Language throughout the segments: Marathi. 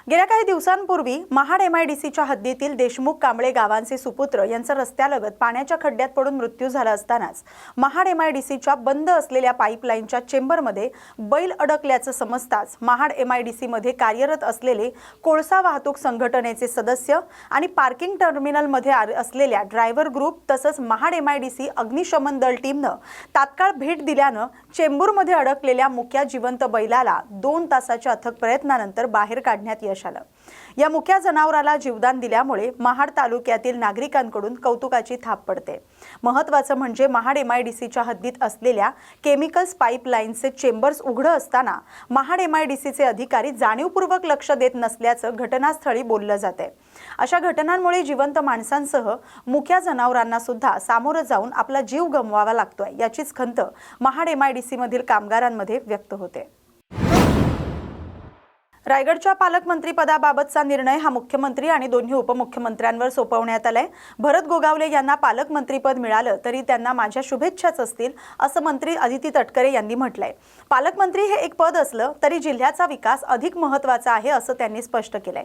गेल्या काही दिवसांपूर्वी महाड एमआयडीसीच्या हद्दीतील देशमुख कांबळे गावांचे सुपुत्र यांचा रस्त्यालगत पाण्याच्या खड्ड्यात पडून मृत्यू झाला असतानाच महाड एमआयडीसीच्या बंद असलेल्या पाईपलाईनच्या चेंबरमध्ये बैल अडकल्याचं समजताच महाड एमआयडीसीमध्ये कार्यरत असलेले कोळसा वाहतूक संघटनेचे सदस्य आणि पार्किंग टर्मिनलमध्ये असलेल्या ड्रायव्हर ग्रुप तसंच महाड एमआयडीसी अग्निशमन दल टीमनं तात्काळ भेट दिल्यानं चेंबूरमध्ये अडकलेल्या मुक्या जिवंत बैलाला 2 तासाच्या अथक प्रयत्नानंतर बाहेर काढण्यात यश आलं। या मुक्या जनावराला जीवदान दिल्यामुळे महाड तालुक्यातील नागरिकांकडून कौतुकाची थाप पडते। महत्त्वाचं म्हणजे महाड एमआयडीसीच्या हद्दीत असलेल्या केमिकल्स पाईपलाईनचे चेंबर्स उघडं असताना महाड एमआयडीसीचे अधिकारी जाणीवपूर्वक लक्ष देत नसल्याचं घटनास्थळी बोललं जाते। अशा घटनांमुळे जिवंत माणसांसह मुक्या जनावरांना सुद्धा सामोरं जाऊन आपला जीव गमवावा लागतोय, याचीच खंत महाड एमआयडीसी मधील कामगारांमध्ये व्यक्त होते। रायगडच्या पालकमंत्रीपदाबाबतचा निर्णय हा मुख्यमंत्री आणि दोन्ही उपमुख्यमंत्र्यांवर सोपवण्यात आलाय। भरत गोगावले यांना पालकमंत्रीपद मिळालं तरी त्यांना माझ्या शुभेच्छाच असतील, असं मंत्री अदिती तटकरे यांनी म्हटलंय। पालकमंत्री हे एक पद असलं तरी जिल्ह्याचा विकास अधिक महत्त्वाचा आहे, असं त्यांनी स्पष्ट केलंय।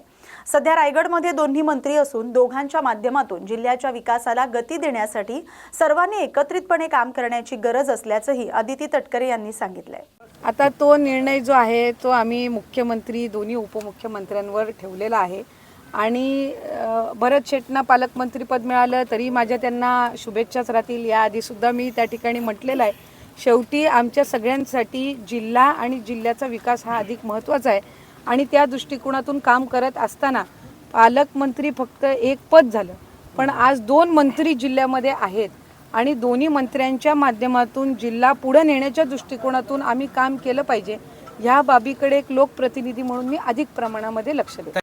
सध्या रायगडमध्ये दोन्ही मंत्री असून दोघांच्या माध्यमातून जिल्ह्याच्या विकासाला गती देण्यासाठी सर्वांनी एकत्रितपणे काम करण्याची गरज असल्याचंही अदिती तटकरे यांनी सांगितलंय। आता तो निर्णय जो आहे तो आम्ही मुख्यमंत्री दोन्ही उपमुख्यमंत्र्यांवर ठेवलेला आहे आणि भरत शेटना पालकमंत्रीपद मिळालं तरी माझ्या त्यांना शुभेच्छाच राहतील। याआधी सुद्धा मी त्या ठिकाणी म्हटलेलं आहे, शेवटी आमच्या सगळ्यांसाठी जिल्हा आणि जिल्ह्याचा विकास हा अधिक महत्त्वाचा आहे आणि त्या दृष्टिकोनातून काम करत असताना पालकमंत्री फक्त एक पद झालं, पण आज 2 मंत्री जिल्ह्यामध्ये आहेत आणि दोन्ही मंत्र्यांच्या माध्यमातून जिल्हा पुढे नेण्याच्या दृष्टिकोनातून आम्ही काम केलं पाहिजे। ह्या बाबीकडे एक लोकप्रतिनिधी म्हणून मी अधिक प्रमाणामध्ये लक्ष देते।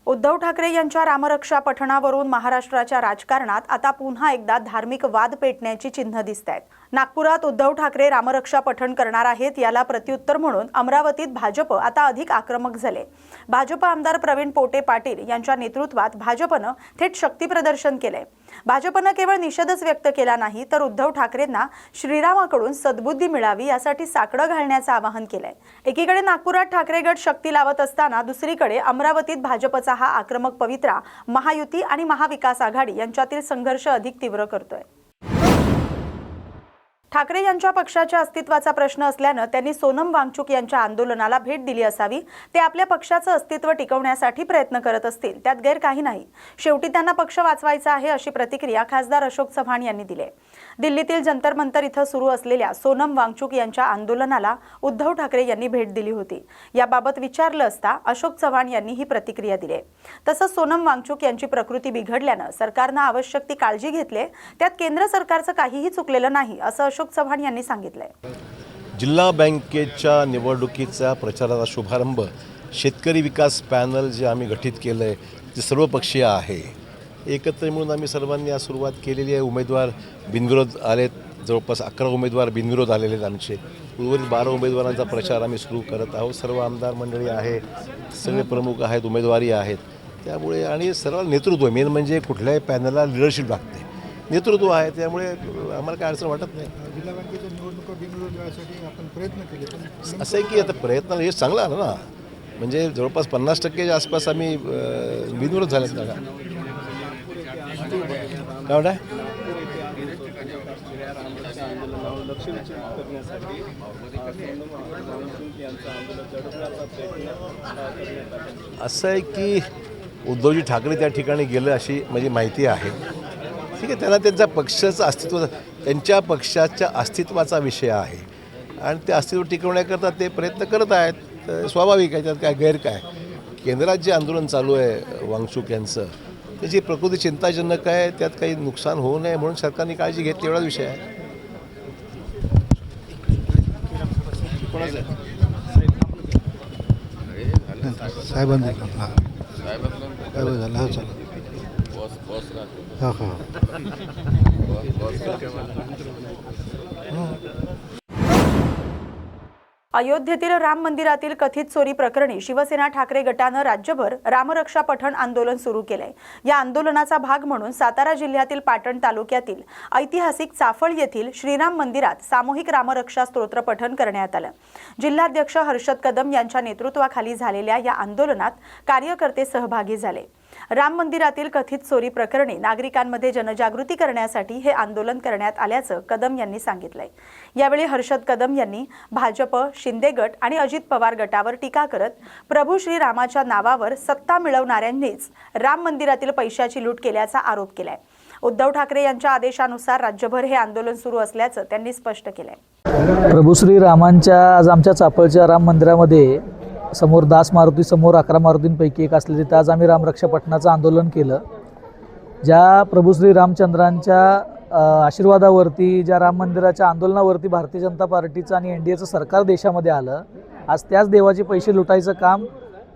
उद्धव ठाकरे यांच्या रामरक्षा पठणावरून महाराष्ट्राच्या राजकारणात आता पुन्हा एकदा धार्मिक वाद पेटण्याची चिन्ह दिसतायत। नागपुरात उद्धव ठाकरे रामरक्षा पठण करणार आहेत, याला प्रत्युत्तर म्हणून अमरावतीत भाजप आता अधिक आक्रमक झाले। भाजप आमदार प्रवीण पोटे पाटील यांच्या नेतृत्वात भाजपनं थेट शक्ती प्रदर्शन केलंय। भाजपनं केवळ निषेधच व्यक्त केला नाही तर उद्धव ठाकरेंना श्रीरामाकडून सद्बुद्धी मिळावी यासाठी साकडं घालण्याचं आवाहन केलंय। एकीकडे नागपुरात ठाकरे गट शक्ती लावत असताना दुसरीकडे अमरावतीत भाजपचा हा आक्रमक पवित्रा महायुती आणि महाविकास आघाडी यांच्यातील संघर्ष अधिक तीव्र करतोय। ठाकरे यांच्या पक्षाच्या अस्तित्वाचा प्रश्न असल्यानं त्यांनी सोनम वांगचुक यांच्या आंदोलनाला भेट दिली असावी। ते आपल्या पक्षाचं अस्तित्व टिकवण्यासाठी प्रयत्न करत असतील, त्यात गैर काही नाही। शेवटी त्यांना पक्ष वाचवायचा आहे, अशी प्रतिक्रिया खासदार अशोक चव्हाण यांनी दिली। दिल्लीतील जंतर मंतर इथं सुरू असलेल्या सोनम वांगचुक यांच्या आंदोलनाला उद्धव ठाकरे यांनी भेट दिली होती। याबाबत विचारलं असता अशोक चव्हाण यांनी ही प्रतिक्रिया दिली। तसंच सोनम वांगचुक यांची प्रकृती बिघडल्यानं सरकारनं आवश्यक ती काळजी घेतली, त्यात केंद्र सरकारचं काहीही चुकलेलं नाही, असं अशोक चव्हाण यांनी सांगितलंय। जिल्हा बँकेच्या निवडणुकीचा प्रचाराचा शुभारंभ शेतकरी विकास पॅनल जे आम्ही गठीत केलं आहे ते सर्वपक्षीय आहे, एकत्र मिळून आम्ही सर्वांनी आज सुरुवात केलेली आहे। उमेदवार बिनविरोध आलेत, जवळपास 11 उमेदवार बिनविरोध आलेले आहेत आमचे। उर्वरित 12 उमेदवारांचा प्रचार आम्ही सुरू करत आहोत। सर्व आमदार मंडळी आहे, सगळे प्रमुख आहेत, उमेदवारी आहेत, त्यामुळे आणि सर्व नेतृत्व मेन म्हणजे कुठल्याही पॅनलला लिडरशिप लागते, नेतृत्व आहे, त्यामुळे आम्हाला काय अडचण वाटत नाही। जिल्हा बँकेच्या निवडणुका बिनविरोध व्हायसाठी आपण प्रयत्न केले, पण असं आहे की आता प्रयत्न हे चांगला आलं ना, म्हणजे जवळपास 50% आसपास आम्ही बिनविरोध झालेत का काय वाटतं? असं आहे की उद्धवजी ठाकरे त्या ठिकाणी गेलं अशी माझी माहिती आहे। ठीक आहे, त्यांना त्यांच्या पक्षाचं अस्तित्व, त्यांच्या पक्षाच्या अस्तित्वाचा विषय आहे आणि ते अस्तित्व टिकवण्याकरता ते प्रयत्न करत आहेत, स्वाभाविक आहे, त्यात काय गैर काय। केंद्रात जे आंदोलन चालू आहे वांगचुक यांचं, त्याची प्रकृती चिंताजनक आहे, त्यात काही नुकसान होऊ नये म्हणून सरकारने काळजी घेतली, एवढाच विषय आहे। साहेबांनी झालं चला अयोध्येतील राम मंदिरातील कथित चोरी प्रकरणी शिवसेना ठाकरे गटानं राज्यभर रामरक्षा पठण आंदोलन सुरू केलंय। या आंदोलनाचा भाग म्हणून सातारा जिल्ह्यातील पाटण तालुक्यातील ऐतिहासिक चाफळ येथील श्रीराम मंदिरात सामूहिक रामरक्षा स्तोत्र पठण करण्यात आलं। जिल्हाध्यक्ष हर्षद कदम यांच्या नेतृत्वाखाली झालेल्या या आंदोलनात कार्यकर्ते सहभागी झाले। राम मंदिरातील कथित चोरी प्रकरणी नागरिकांमध्ये जनजागृती करण्यासाठी हे आंदोलन करण्यात आल्याचं कदम यांनी सांगितलंय। यावेळी हर्षद कदम यांनी भाजप, शिंदे गट आणि अजित पवार गटावर टीका करत प्रभू श्रीरामाच्या नावावर सत्ता मिळवणाऱ्यांनीच राम मंदिरातील पैशाची लूट केल्याचा आरोप केलाय। उद्धव ठाकरे यांच्या आदेशानुसार राज्यभर हे आंदोलन सुरू असल्याचं त्यांनी स्पष्ट केलंय। प्रभू श्रीरामांच्या आज आमच्या चाफळच्या राम मंदिरामध्ये समोर 10 मारुती समोर 11 मारुतींपैकी एक असलेली तर आज आम्ही रामरक्षा पठणाचं आंदोलन केलं। ज्या प्रभू श्री रामचंद्रांच्या आशीर्वादावरती ज्या राम मंदिराच्या आंदोलनावरती भारतीय जनता पार्टीचं आणि NDAचं सरकार देशामध्ये आलं, आज त्याच देवाचे पैसे लुटायचं काम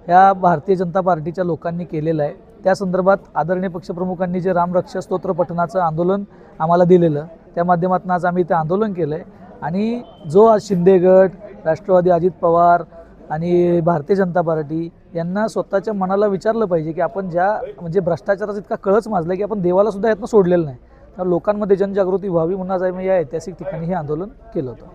ह्या भारतीय जनता पार्टीच्या लोकांनी केलेलं आहे। त्या संदर्भात आदरणीय पक्षप्रमुखांनी जे रामरक्षा स्तोत्र पठणाचं आंदोलन आम्हाला दिलेलं, त्या माध्यमातून आज आम्ही ते आंदोलन केलं आहे। आणि जो आज शिंदे गट, राष्ट्रवादी, अजित पवार आणि भारतीय जनता पार्टी यांना स्वतःच्या मनाला विचारलं पाहिजे की आपण ज्या म्हणजे भ्रष्टाचाराचा इतका कळच माजला की आपण देवाला सुद्धा यातनं सोडलेलं नाही। तर लोकांमध्ये जनजागृती व्हावी म्हणून आज आम्ही या ऐतिहासिक ठिकाणी हे आंदोलन केलं होतं।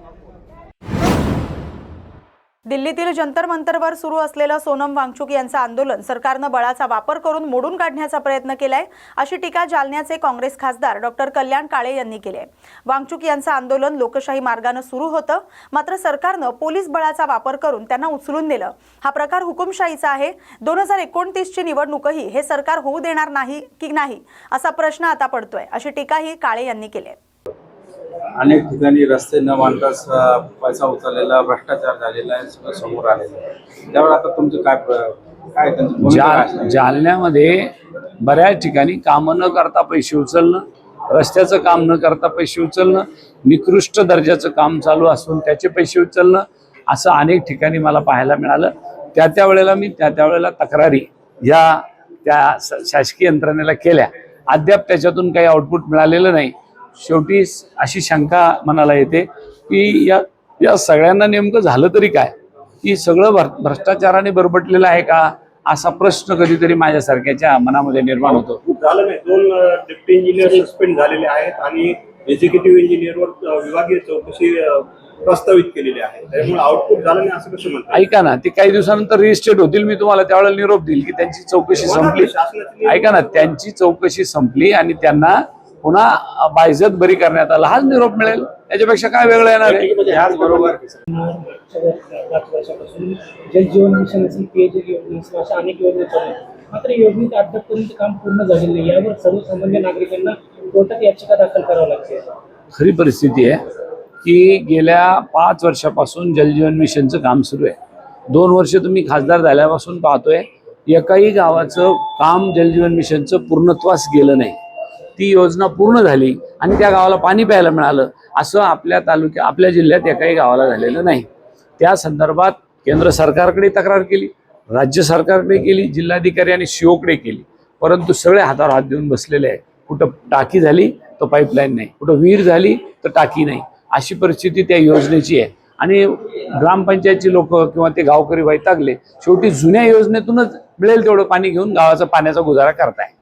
दिल्लीतील जंतर मंतरवर सुरू असलेलं सोनम वांगचुक यांचं आंदोलन सरकारनं बळाचा वापर करून मोडून काढण्याचा प्रयत्न केलाय, अशी टीका जालन्याचे काँग्रेस खासदार डॉक्टर कल्याण काळे यांनी केली आहे। वांगचुक यांचं आंदोलन लोकशाही मार्गाने सुरू होतं, मात्र सरकारनं पोलीस बळाचा वापर करून त्यांना उचलून नेलं। हा प्रकार हुकुमशाहीचा आहे। 2029 ची निवडणूकही हे सरकार होऊ देणार नाही की नाही असा प्रश्न आता पडतोय, अशी टीकाही काळे यांनी केली आहे। अनेक ठिकाणी रस्ते न बांधताच पैसा उचललेला, भ्रष्टाचार झालेला आहे समोर आलेला आहे। त्यावर आता तुमचं काय जालन्यामध्ये बऱ्याच ठिकाणी कामं न करता पैसे उचलणं, रस्त्याचं काम न करता पैसे उचलणं, निकृष्ट दर्जाचं काम चालू असून त्याचे पैसे उचलणं, असं अनेक ठिकाणी मला पाहायला मिळालं। त्या वेळेला तक्रारी त्या शासकीय यंत्रणेला केल्या, अद्याप त्याच्यातून काही आउटपुट मिळालेलं नाही। शेवटी अशी शंका मनाला येते की या सगळ्यांना नेमकं झालं तरी काय, की सगळं भ्रष्टाचाराने बरबटलेलं आहे का, असा प्रश्न कधीतरी माझ्यासारख्याच्या मनामध्ये निर्माण होतो। झालं नाही, 2 डिप्टी इंजिनियर सस्पेंड झालेले आहेत आणि एक्झिक्युटिव्ह इंजिनियरवर विभागीय चौकशी प्रस्तावित केलेली आहे। त्यामुळे आउटपुट झालं नाही असं कसं म्हणतात? ऐका ना, ते काही दिवसानंतर रिस्टेट होतील, मी तुम्हाला त्यावेळेला निरोप देईल की त्यांची चौकशी संपली। ऐका ना, त्यांची चौकशी संपली आणि त्यांना पुन्हा बायजत बरी करण्यात आला, हाच निरोप मिळेल। याच्यापेक्षा काय वेगळं येणार आहे? याचबरोबर जल जीवन मिशन असेल, पेयजल योजना अशा अनेक योजना चालू आहेत, मात्र योजनेचं अद्यापपर्यंत काम पूर्ण झालेलं नाही। यावर सर्वसामान्य नागरिकांना कोर्टात याचिका दाखल करावी लागते। खरी परिस्थिती आहे की गेल्या 5 वर्षापासून जलजीवन मिशनचं काम सुरू आहे। 2 वर्ष तुम्ही खासदार झाल्यापासून पाहतोय एकाही गावाचं काम जलजीवन मिशनचं पूर्णत्वास गेलं नाही। ती योजना पूर्ण झाली आणि त्या गावाला पाणी प्यायला मिळालं, असं आपल्या जिल्ह्यात एकाही गावाला झालेलं नाही। त्या संदर्भात केंद्र सरकारकडे तक्रार केली, राज्य सरकारकडे केली, जिल्हाधिकारी आणि सीओकडे केली, परंतु सगळे हातावर हात देऊन बसलेले आहे। कुठं टाकी झाली तर पाईपलाईन नाही, कुठं विहीर झाली तर टाकी नाही, अशी परिस्थिती त्या योजनेची आहे। आणि ग्रामपंचायतची लोक किंवा ते गावकरी वैतागले, शेवटी जुन्या योजनेतूनच मिळेल तेवढं पाणी घेऊन गावाचा पाण्याचा गुजारा करताय।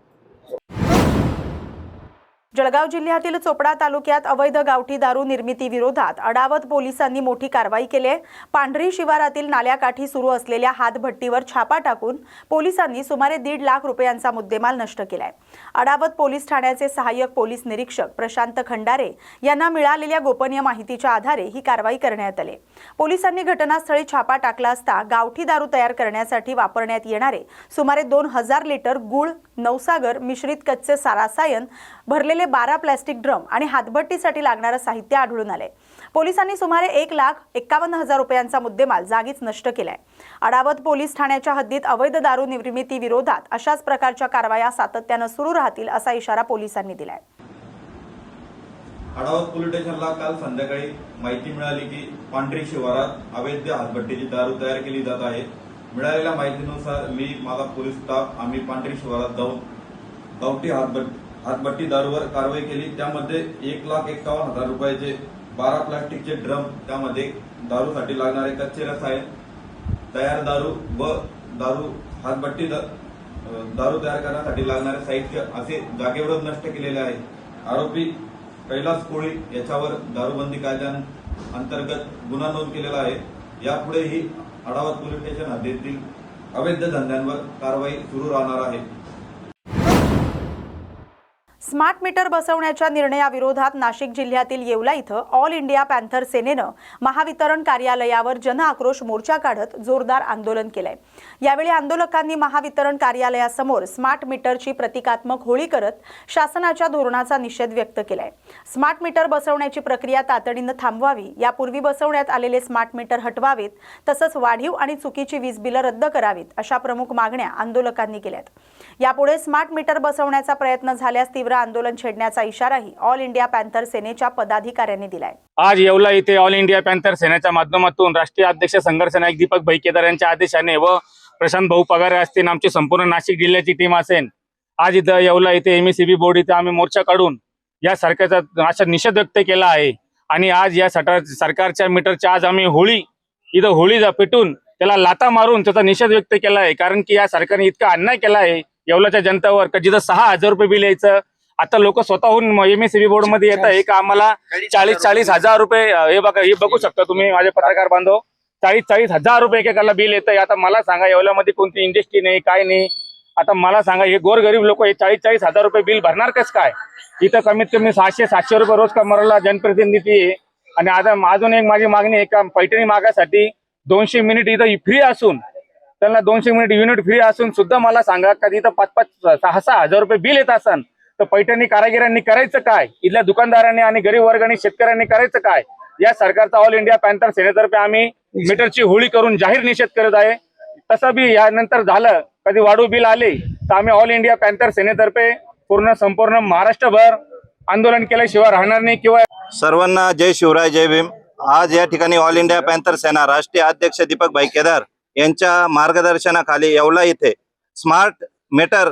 जळगाव जिल्ह्यातील चोपडा तालुक्यात अवैध गावठी दारू निर्मिती विरोधात अडावत पोलिसांनी मोठी कारवाई केली आहे। पांढरी शिवारातील नाल्याकाठी सुरू असलेल्या हातभट्टीवर छापा टाकून पोलिसांनी सुमारे 1.5 लाख रुपयांचा मुद्देमाल नष्ट केलाय। अडावत पोलीस ठाण्याचे सहाय्यक पोलीस निरीक्षक प्रशांत खंडारे यांना मिळालेल्या गोपनीय माहितीच्या आधारे ही कारवाई करण्यात आली। पोलिसांनी घटनास्थळी छापा टाकला असता गावठी दारू तयार करण्यासाठी वापरण्यात येणारे सुमारे 2000 लिटर गुळ, नवसागर मिश्रित कच्चे रसायन भरलेले 12 प्लास्टिक ड्रम आणि हातभट्टीसाठी लागणारे साहित्य आढळून आले। पोलिसांनी सुमारे 1,51,000 रुपयांचा मुद्देमाल जागीच नष्ट केलाय। अडावत पोलीस ठाण्याच्या हद्दीत अवैध दारू निर्मिती विरोधात अशाच प्रकारच्या कारवाया सातत्याने सुरू राहतील असा इशारा पोलिसांनी दिलाय। अडावत पोलीस स्टेशनला काल संध्याकाळी माहिती मिळाली की पांढरी शिवारात अवैध हातभट्टीची दारू तयार केली जात आहे। मिळालेल्या माहितीनुसार मी, माझा पोलीस स्टाफ आम्ही पांढरी शिवारात जाऊन गावठी हातभट्टी दारूवर कारवाई केली। त्यामध्ये 1,51,000 रुपयाचे 12 प्लास्टिकचे ड्रम, त्यामध्ये दारूसाठी लागणारे कच्चे रसायन, तयार दारू व हातभट्टी दारू तयार करण्यासाठी लागणारे साहित्य असे जागेवरच नष्ट केलेले आहे. आरोपी कैलास कोळी याच्यावर दारूबंदी कायद्याअंतर्गत गुन्हा नोंद केलेला आहे. यापुढेही आढावा पोलीस स्टेशन हद्दीतील अवैध धंद्यांवर कारवाई सुरू राहणार आहे. स्मार्ट मीटर बसवण्याच्या निर्णयाविरोधात नाशिक जिल्ह्यातील येवला इथं ऑल इंडिया पॅन्थर सेनेनं महावितरण कार्यालयावर जनआक्रोश मोर्चा काढत जोरदार आंदोलन केलंय. यावेळी आंदोलकांनी महावितरण कार्यालयासमोर स्मार्ट मीटरची प्रतिकात्मक होळी करत शासनाच्या धोरणाचा निषेध व्यक्त केलाय. स्मार्ट मीटर बसवण्याची प्रक्रिया तातडीनं थांबवावी, यापूर्वी बसवण्यात आलेले स्मार्ट मीटर हटवावेत, तसंच वाढीव आणि चुकीची वीज बिलं रद्द करावीत, अशा प्रमुख मागण्या आंदोलकांनी केल्यात. यापुढे स्मार्ट मीटर बसवण्याचा प्रयत्न झाल्यास तीव्र आंदोलन छेडण्याचा इशाराही ऑल इंडिया पॅन्थर सेनेच्या पदाधिकाऱ्यांनी दिलाय. आज येवला येथे ऑल इंडिया पॅन्थर सेनेच्या माध्यमातून राष्ट्रीय अध्यक्ष संघर्ष नायक दीपक भाई केदार यांच्या आदेशाने व प्रशांत भाऊ पगारे असतील, आमची संपूर्ण नाशिक जिल्ह्याची टीम असेल, आज इथं येवला येथे MECB बोर्ड इथे आम्ही मोर्चा काढून या सरकारचा असा निषेध व्यक्त केला आहे. आणि आज या सरकारच्या मीटरच्या आज आम्ही होळी पेटून त्याला लाता मारून त्याचा निषेध व्यक्त केला आहे. कारण की या सरकारने इतका अन्याय केला आहे येवल्याच्या जनतेवर, का जिथं 6,000 रुपये बिल यायचं, आता लोक स्वतःहून MECB बोर्ड मध्ये येत आहे का आम्हाला 40-40 हजार रुपये, हे बघू शकता तुम्ही माझे पत्रकार बांधव, 40-40 हजार रुपये एकेकाला बिल येत आहे. आता मला सांगा, येवल्यामध्ये कोणती इंडस्ट्री नाही, काय नाही. आता मला सांगा, हे गोरगरीब लोक हे 40-40 हजार रुपये बिल भरणार कसं काय? इथं कमीत कमी 600-700 रुपये रोज कमवायला जनप्रतिनिधी आहे. आणि आता अजून एक माझी मागणी आहे का पैठणी मागासाठी 200 मिनिट इथं फ्री असून, त्यांना 200 मिनिट युनिट फ्री असून सुद्धा मला सांगा का इथं 5-6 हजार रुपये बिल येत असन तर पैठणी कारागिरांनी करायचं काय? इथल्या दुकानदारांनी आणि गरीब वर्ग आणि शेतकऱ्यांनी करायचं काय? या सरकारचा ऑल इंडिया पॅन्थर सेनेतर्फे आम्ही मीटरची होळी करून जाहीर निषेध करत आहे. तसं बी यानंतर झालं कधी वाढू बिल आले तर आम्ही ऑल इंडिया पॅन्थर सेनेतर्फे संपूर्ण महाराष्ट्रभर आंदोलन केल्याशिवाय राहणार नाही. किंवा सर्वांना जय शिवराय, जय भीम. आज या ठिकाणी ऑल इंडिया पॅन्थर सेना राष्ट्रीय अध्यक्ष दीपक भाई केदार यांच्या मार्गदर्शनाखाली येवला इथे स्मार्ट मीटर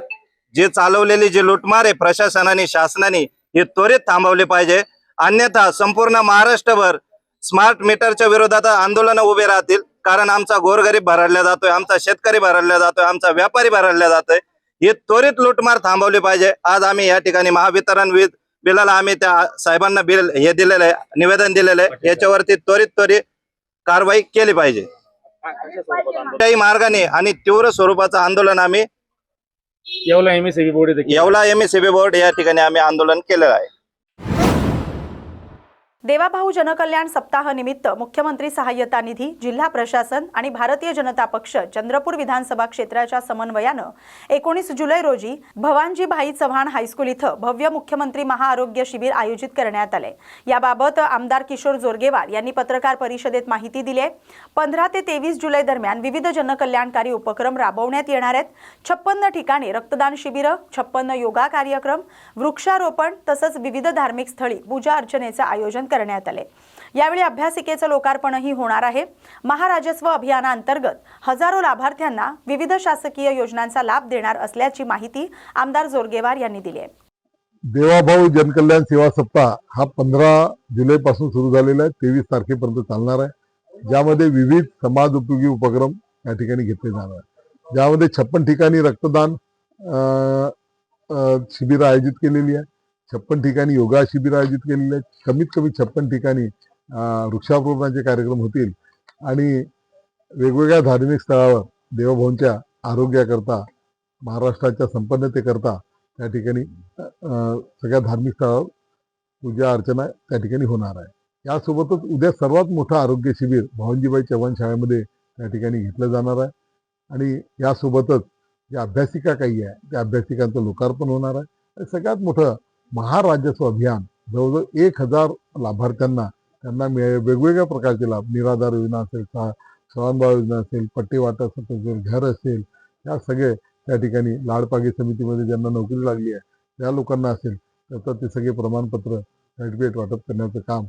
जे चालवलेली जी लुटमार आहे प्रशासनाने शासनाने हे त्वरित थांबवले पाहिजे. अन्यथा संपूर्ण महाराष्ट्रभर स्मार्ट मीटरच्या विरोधात आंदोलन उभे राहतील. कारण आमचा गोरगरीब भरडला जातोय, आमचा शेतकरी भरडला जातोय, आमचा व्यापारी भरडला जातोय. हे त्वरित लुटमार थांबवली पाहिजे. आज आम्ही या ठिकाणी महावितरण बिलाला आम्ही त्या साहेबांना बिल हे दिलेलं आहे, निवेदन दिलेलं आहे. याच्यावरती त्वरित कारवाई केली पाहिजे. त्याही मार्गाने आणि तीव्र स्वरूपाचं आंदोलन आम्ही येवला MECB बोर्ड या ठिकाणी आम्ही आंदोलन केलेलं आहे. देवाभाऊ जनकल्याण सप्ताह निमित्त मुख्यमंत्री सहाय्यता निधी, जिल्हा प्रशासन आणि भारतीय जनता पक्ष चंद्रपूर विधानसभा क्षेत्राच्या समन्वयानं 19 जुलै रोजी भवानजीभाई चव्हाण हायस्कूल इथं भव्य मुख्यमंत्री महाआरोग्य शिबिर आयोजित करण्यात आले. याबाबत आमदार किशोर जोरगेवार यांनी पत्रकार परिषदेत माहिती दिली आहे. 15 ते 23 जुलै दरम्यान विविध जनकल्याणकारी उपक्रम राबवण्यात येणार आहेत. 56 ठिकाणी रक्तदान शिबिरं, 56 योगा कार्यक्रम, वृक्षारोपण तसंच विविध धार्मिक स्थळी पूजा अर्चनेचं आयोजन करण्यात आले. यावेळी अभ्यासिकेचं लोकार्पणही होणार आहे. महाराजस्व अभियानांतर्गत हजारो लाभार्थ्यांना विविध शासकीय योजनांचा लाभ देणार असल्याची माहिती आमदार जोरगेवार यांनी दिली आहे. देवाभाऊ जनकल्याण सेवा सप्ताह हा 15 जुलैपासून सुरू झालेला आहे, 23 तारखेपर्यंत चालणार आहे. ज्यामध्ये विविध समाज उपयोगी उपक्रम या ठिकाणी घेतले जाणार आहे. ज्यामध्ये 56 ठिकाणी रक्तदान शिबिर आयोजित केलेली आहे, 56 ठिकाणी योगा शिबिर आयोजित केलेले आहेत, कमीत कमी 56 ठिकाणी वृक्षारोपणाचे कार्यक्रम होतील. आणि वेगवेगळ्या धार्मिक स्थळावर देवभाऊंच्या आरोग्याकरता, महाराष्ट्राच्या संपन्नतेकरता त्या ठिकाणी सगळ्या धार्मिक स्थळावर पूजा अर्चना त्या ठिकाणी होणार आहे. यासोबतच उद्या सर्वात मोठं आरोग्य शिबिर भवानजीभाई चव्हाण शाळेमध्ये त्या ठिकाणी घेतलं जाणार आहे. आणि यासोबतच ज्या अभ्यासिका काही आहे त्या अभ्यासिकांचं लोकार्पण होणार आहे. सगळ्यात मोठं महाराजस्व अभियान, जवळजवळ 1000 लाभार्थ्यांना त्यांना वेगवेगळ्या प्रकारचे लाभ, निराधार योजना असेल, श्रावणबाळ योजना असेल, पट्टी वाटप असेल, घर असेल, या सगळे त्या ठिकाणी लाडपागी समितीमध्ये ज्यांना नोकरी लागली आहे त्या लोकांना असेल त्याचं ते सगळे प्रमाणपत्र सर्टिफिकेट वाटप करण्याचं काम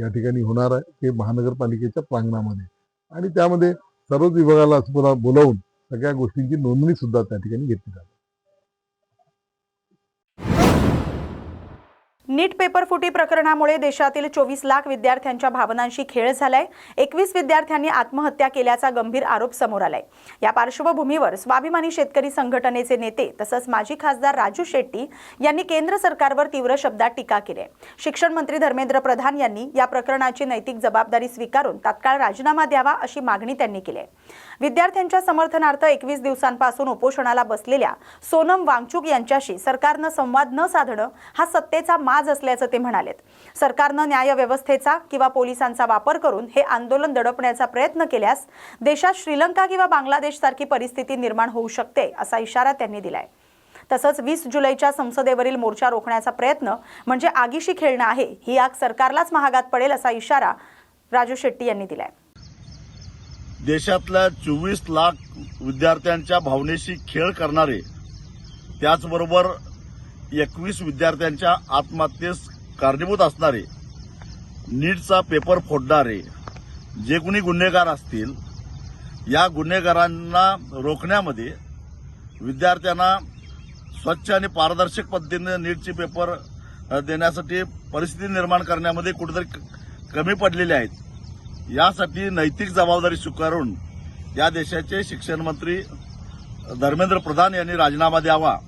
या ठिकाणी होणार आहे. ते महानगरपालिकेच्या प्रांगणामध्ये. आणि त्यामध्ये सर्वच विभागाला बोलावून सगळ्या गोष्टींची नोंदणी सुद्धा त्या ठिकाणी घेतली जाते. नीट पेपर फुटी प्रकरणामुळे देशातील 24 लाख विद्यार्थ्यांच्या भावनांशी खेळ झालाय. 21 विद्यार्थ्यांनी आत्महत्या केल्याचा गंभीर आरोप समोर आलाय. या पार्श्वभूमीवर स्वाभिमानी शेतकरी संघटनेचे नेते तसंच माजी खासदार राजू शेट्टी यांनी केंद्र सरकारवर तीव्र शब्दात टीका केली आहे. शिक्षण मंत्री धर्मेंद्र प्रधान यांनी या प्रकरणाची नैतिक जबाबदारी स्वीकारून तात्काळ राजीनामा द्यावा अशी मागणी त्यांनी केली आहे. विद्यार्थ्यांच्या समर्थनार्थ 21 दिवसांपासून उपोषणाला बसलेल्या सोनम वांगचुक यांच्याशी सरकारनं संवाद न साधणं हा सत्तेचा माज असल्याचं ते म्हणालेत. सरकारनं न्याय व्यवस्थेचा किंवा पोलिसांचा वापर करून हे आंदोलन दडपण्याचा प्रयत्न केल्यास देशात श्रीलंका किंवा बांगलादेश सारखी परिस्थिती निर्माण होऊ शकते असा इशारा त्यांनी दिलाय. तसंच 20 जुलैच्या संसदेवरील मोर्चा रोखण्याचा प्रयत्न म्हणजे आगीशी खेळणं आहे. ही आग सरकारलाच महागात पडेल असा इशारा राजू शेट्टी यांनी दिलाय. देशातल्या 24 लाख विद्यार्थ्यांच्या भावनेशी खेळ करणारे, त्याचबरोबर 21 विद्यार्थ्यांच्या आत्महत्येस कारणीभूत असणारे, नीटचा पेपर फोडणारे जे कोणी गुन्हेगार असतील, या गुन्हेगारांना रोखण्यामध्ये, विद्यार्थ्यांना स्वच्छ आणि पारदर्शक पद्धतीने नीटचे पेपर देण्यासाठी परिस्थिती निर्माण करण्यामध्ये कुठेतरी कमी पडलेले आहेत. यासाठी नैतिक जबाबदारी स्वीकारून या देशाचे शिक्षण मंत्री धर्मेंद्र प्रधान यांनी राजीनामा द्यावा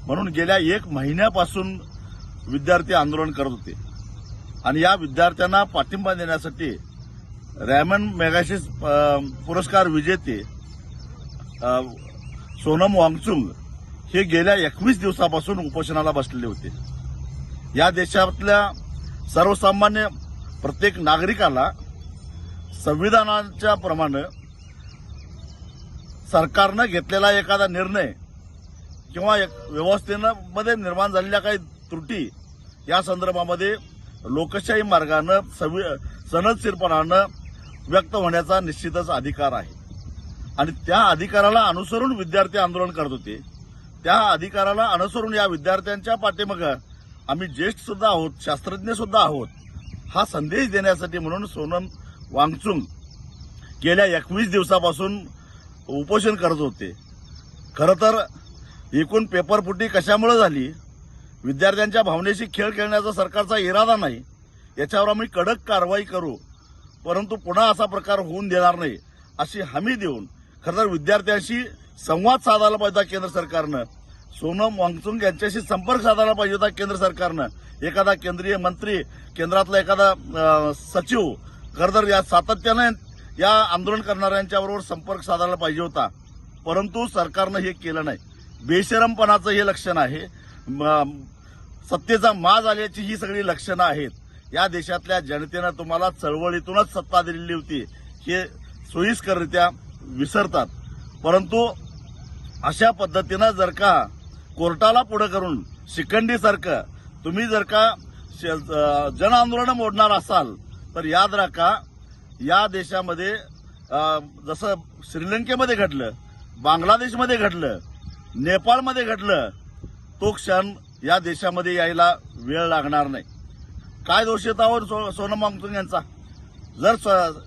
म्हणून गेल्या 1 महिन्यापासून विद्यार्थी आंदोलन करत होते. आणि या विद्यार्थ्यांना पाठिंबा देण्यासाठी रॅमन मॅगसेसे पुरस्कार विजेते सोनम वांगचुक हे गेल्या 21 दिवसापासून उपोषणाला बसलेले होते. या देशातल्या सर्वसामान्य प्रत्येक नागरिकाला संविधानाच्या प्रमाणे सरकारनं घेतलेला एखादा निर्णय किंवा व्यवस्थेमध्ये निर्माण झालेल्या काही त्रुटी या संदर्भामध्ये लोकशाही मार्गानं सनदशीरपणानं व्यक्त होण्याचा निश्चितच अधिकार आहे. आणि त्या अधिकाराला अनुसरून विद्यार्थी आंदोलन करत होते. त्या अधिकाराला अनुसरून या विद्यार्थ्यांच्या पाठीमागे आम्ही ज्येष्ठ सुद्धा आहोत, शास्त्रज्ञ सुद्धा आहोत, हा संदेश देण्यासाठी म्हणून सोनम वांगचुक गेल्या 21 दिवसापासून उपोषण करत होते. खरं तर एकूण पेपरफुटी कशामुळे झाली, विद्यार्थ्यांच्या भावनेशी खेळ खेळण्याचा सरकारचा इरादा नाही. याच्यावर आम्ही कडक कारवाई करू, परंतु पुन्हा असा प्रकार होऊन देणार नाही अशी हमी देऊन खरं तर विद्यार्थ्यांशी संवाद साधायला पाहिजे होता केंद्र सरकारनं. सोनम वांगचुक यांच्याशी संपर्क साधायला पाहिजे होता केंद्र सरकारनं. एखादा केंद्रीय मंत्री, केंद्रातला एखादा सचिव खरं तर या सातत्यानं या आंदोलन करणाऱ्यांच्याबरोबर संपर्क साधायला पाहिजे होता, परंतु सरकारनं हे केलं नाही. बेशरमपणाचं हे लक्षण आहे. सत्तेचा माज आल्याची ही सगळी लक्षणं आहेत. या देशातल्या जनतेनं तुम्हाला चळवळीतूनच सत्ता दिलेली होती हे सोयीस्कररित्या विसरतात. परंतु अशा पद्धतीनं जर का कोर्टाला पुढे करून शिखंडीसारखं तुम्ही जर का जन आंदोलन मोडणार असाल तर याद राखा, या देशामध्ये जसं श्रीलंकेमध्ये घडलं, बांगलादेशमध्ये घडलं, नेपाळमध्ये घडलं, तो क्षण या देशामध्ये यायला वेळ लागणार नाही. काय दोष येतावर सोनम वांगचुक यांचा? जर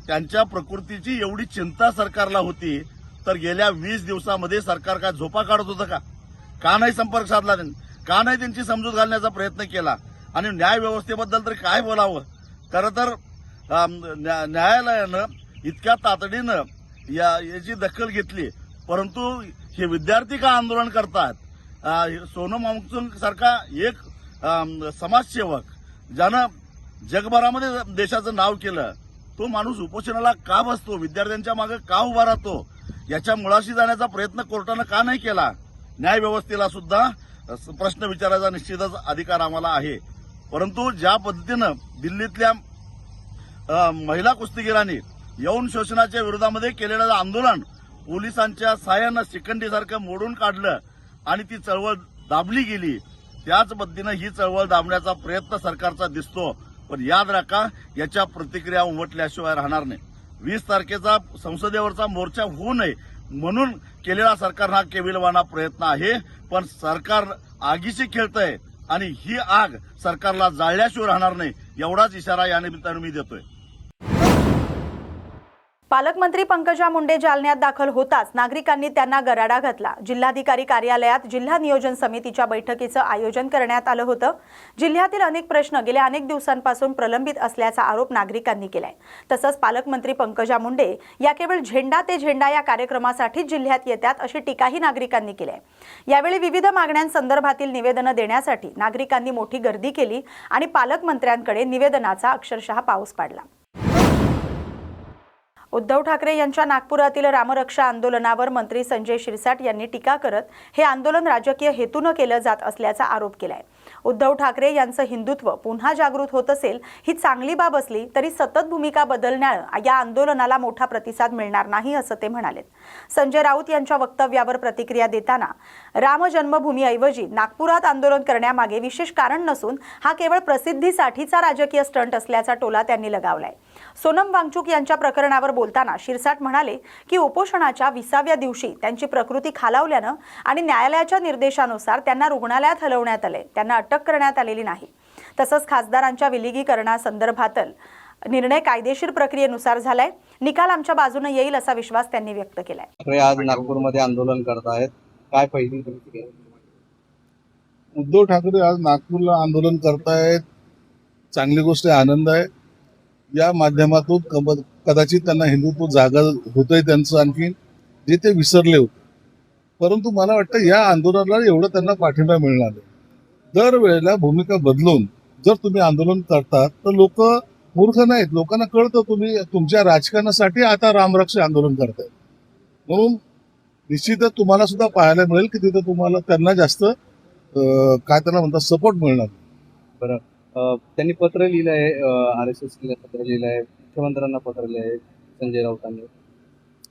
त्यांच्या प्रकृतीची एवढी चिंता सरकारला होती तर गेल्या 20 दिवसामध्ये सरकार काय झोपा काढत होतं का? का नाही संपर्क साधला त्यांनी? का नाही त्यांची समजूत घालण्याचा प्रयत्न केला? आणि न्याय व्यवस्थेबद्दल तरी काय बोलावं? खरं तर न्यायालयानं इतक्या तातडीनं याची दखल घेतली, परंतु हे विद्यार्थी का आंदोलन करतात? सोनम वांगचुक सारखा एक समाजसेवक ज्यानं जगभरामध्ये देशाचं नाव केलं, तो माणूस उपोषणाला का बसतो? विद्यार्थ्यांच्या मागे का उभा राहतो? याच्या मुळाशी जाण्याचा प्रयत्न कोर्टानं का नाही केला? न्याय व्यवस्थेला सुद्धा प्रश्न विचारायचा निश्चितच अधिकार आम्हाला आहे. परंतु ज्या पद्धतीनं दिल्लीतल्या महिला कुस्तीगिरांनी यौन शोषणाच्या विरोधामध्ये केलेलं आंदोलन पोलिसांच्या सहाय्यानं शिखंडीसारखं मोडून काढलं आणि ती चळवळ दाबली गेली, त्याच पद्धतीनं ही चळवळ दाबण्याचा प्रयत्न सरकारचा दिसतो. पण याद राखा, याच्या प्रतिक्रिया उमटल्याशिवाय राहणार नाही. 20 तारखेचा संसदेवरचा मोर्चा होऊ नये म्हणून केलेला सरकारनं हा केविलवाणा प्रयत्न आहे. पण सरकार आगीशी खेळतंय आणि ही आग सरकारला जाळल्याशिवाय राहणार नाही, एवढाच इशारा या निमित्तानं मी देतोय. पालकमंत्री पंकजा मुंडे जालन्यात दाखल होताच नागरिकांनी त्यांना गराडा घातला। जिल्हाधिकारी कार्यालयात जिल्हा नियोजन समितीच्या बैठकीचं आयोजन करण्यात आलं होतं। जिल्ह्यातील अनेक प्रश्न गेल्या अनेक दिवसांपासून प्रलंबित असल्याचा आरोप नागरिकांनी केलाय। तसंच पालकमंत्री पंकजा मुंडे या केवळ झेंडा ते झेंडा या कार्यक्रमासाठी जिल्ह्यात येतात अशी टीकाही नागरिकांनी केली आहे। यावेळी विविध मागण्यांसंदर्भातील निवेदनं देण्यासाठी नागरिकांनी मोठी गर्दी केली आणि पालकमंत्र्यांकडे निवेदनाचा अक्षरशः पाऊस पडला। उद्धव ठाकरे यांच्या नागपुरातील रामरक्षा आंदोलनावर मंत्री संजय शिरसाट यांनी टीका करत हे आंदोलन राजकीय हेतूने केलं जात असल्याचा आरोप केलाय। उद्धव ठाकरे यांचं हिंदुत्व पुन्हा जागृत होत असेल ही चांगली बाब असली तरी सतत भूमिका बदलण्याने या आंदोलनाला मोठा प्रतिसाद मिळणार नाही असं ते म्हणाले। संजय राऊत यांच्या वक्तव्यावर प्रतिक्रिया देताना राम जन्मभूमीऐवजी नागपुरात आंदोलन करण्यामागे विशेष कारण नसून हा केवळ प्रसिद्धीसाठीचा राजकीय स्टंट असल्याचा टोला त्यांनी लगावलाय। सोनम वांगचुक यांच्या प्रकरणावर बोलताना शिरसाट म्हणाले की उपोषणाच्या 20व्या दिवशी त्यांची प्रकृती खालावल्यानं आणि न्यायालयाच्या निर्देशानुसार त्यांना रुग्णालयात हलवण्यात आले, त्यांना अटक करण्यात आलेली नाही। तसंच खासदारांच्या विलगीकरणासंदर्भातील निर्णय कायदेशीर प्रक्रियेनुसार झालाय, निकाल आमच्या बाजूने येईल असा विश्वास त्यांनी व्यक्त केलाय। आज नागपूरमध्ये आंदोलन करतायत, काय पहिली प्रतिक्रिया? उद्धव ठाकरे आज नागपूरला आंदोलन करतायत, चांगली गोष्ट आहे, आनंद आहे। या माध्यमातून कदाचित त्यांना हिंदुत्व जागा होतंय त्यांचं आणखी जे ते विसरले होते। परंतु मला वाटतं या आंदोलनाला एवढं त्यांना पाठिंबा मिळणार आहे। दरवेळेला भूमिका बदलून जर तुम्ही आंदोलन करतात तर लोक मूर्ख नाहीत, लोकांना कळतं तुम्ही तुमच्या राजकारणासाठी आता रामरक्षा आंदोलन करताय। म्हणून निश्चितच तुम्हाला सुद्धा पाहायला मिळेल की तिथे तुम्हाला त्यांना जास्त काय त्यांना म्हणतात सपोर्ट मिळणार। बरं, त्यांनी पत्र लिहिलं आहे, RSS पत्र लिहिलं आहे, मुख्यमंत्र्यांना पत्र लिहिलं आहे संजय राऊतांनी।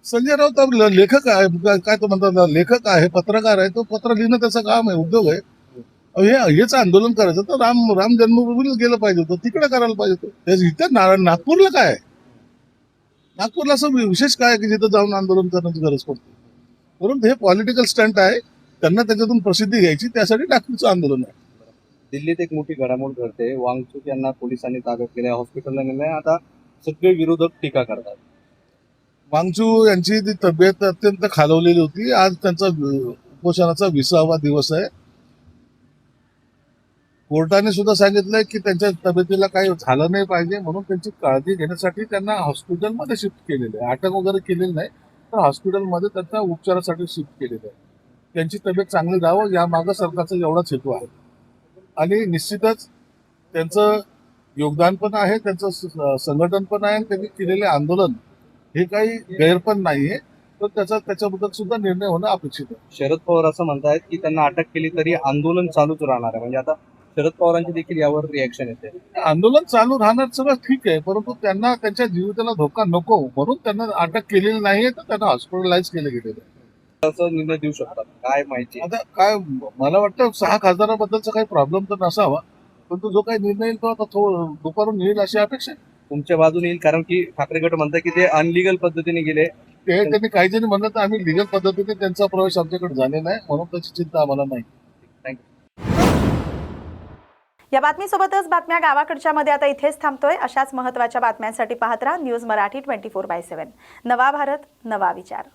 संजय राऊत लेखक आहे, काय तो म्हणतात लेखक आहे, पत्रकार आहे, तो पत्र लिहिणं त्याचं काम आहे, उद्योग आहे। हेच आंदोलन करायचं तर राम जन्मभूमीला गेलं पाहिजे होतं, तिकडे करायला पाहिजे होतं। इथे नागपूरला काय, नागपूरला असं विशेष काय की जिथं जाऊन आंदोलन करण्याची गरज पडते? म्हणून हे पॉलिटिकल स्टंट आहे, त्यांना त्याच्यातून प्रसिद्धी घ्यायची, त्यासाठी नागपूरचं आंदोलन आहे। दिल्लीत एक मोठी घडामोड घडते, वांगचुक यांना पोलिसांनी ताब्यात केलंय, हॉस्पिटलला नेलंय, आता सगळे विरोधक टीका करतात। वांगचुक यांची ती तब्येत अत्यंत खालवलेली होती, आज त्यांचा उपोषणाचा 20वा दिवस आहे। कोर्टाने सुद्धा सांगितलंय की त्यांच्या तब्येतीला काही झालं नाही पाहिजे, म्हणून त्यांची काळजी घेण्यासाठी त्यांना हॉस्पिटलमध्ये शिफ्ट केलेलं आहे। अटक वगैरे केलेली नाही, तर हॉस्पिटलमध्ये त्यांना उपचारासाठी शिफ्ट केलेलं आहे। त्यांची तब्येत चांगली राहावं या मागं सरकारचा एवढाच हेतू आहे। आणि निश्चितच त्यांचं योगदान पण आहे, त्यांचं संघटन पण आहे, त्यांनी केलेले आंदोलन हे काही गैर पण नाहीये, तर त्याच्याबद्दल सुद्धा निर्णय होणं अपेक्षित आहे। शरद पवार असं म्हणतायत की त्यांना अटक केली तरी आंदोलन चालूच राहणार आहे, म्हणजे आता शरद पवारांची देखील यावर रिॲक्शन येते। आंदोलन चालू राहणार सगळं ठीक आहे, परंतु त्यांना त्यांच्या जीविताला धोका नको म्हणून त्यांना अटक केलेली नाहीये, तर त्यांना हॉस्पिटलाइज केले गेलेलं आहे। असं निर्णय देऊ शकतात काय माहिती? आता काय मला वाटतं 6 खासदारांबद्दलचा काही प्रॉब्लेम तर नसावा, परंतु जो काही निर्णय येईल तो आता दुपारून येईल अशी अपेक्षा आहे। तुमच्या बाजूने येईल, कारण की ठाकरे गट म्हणतात की ते अनलिगल पद्धतीने गेले। ते त्यांनी काही जणी म्हणत आम्ही लिगल पद्धतीने त्यांचा प्रवेश आमच्याकडे झालेला नाही, म्हणून त्याची चिंता आम्हाला नाही। थँक्यू। या बातमीसोबतच बातम्या गावाकडच्या मध्ये आता इथेच थांबतोय। अशाच महत्त्वाच्या बातम्यांसाठी पाहत राहा न्यूज मराठी 24/7। नवा भारत, नवा विचार।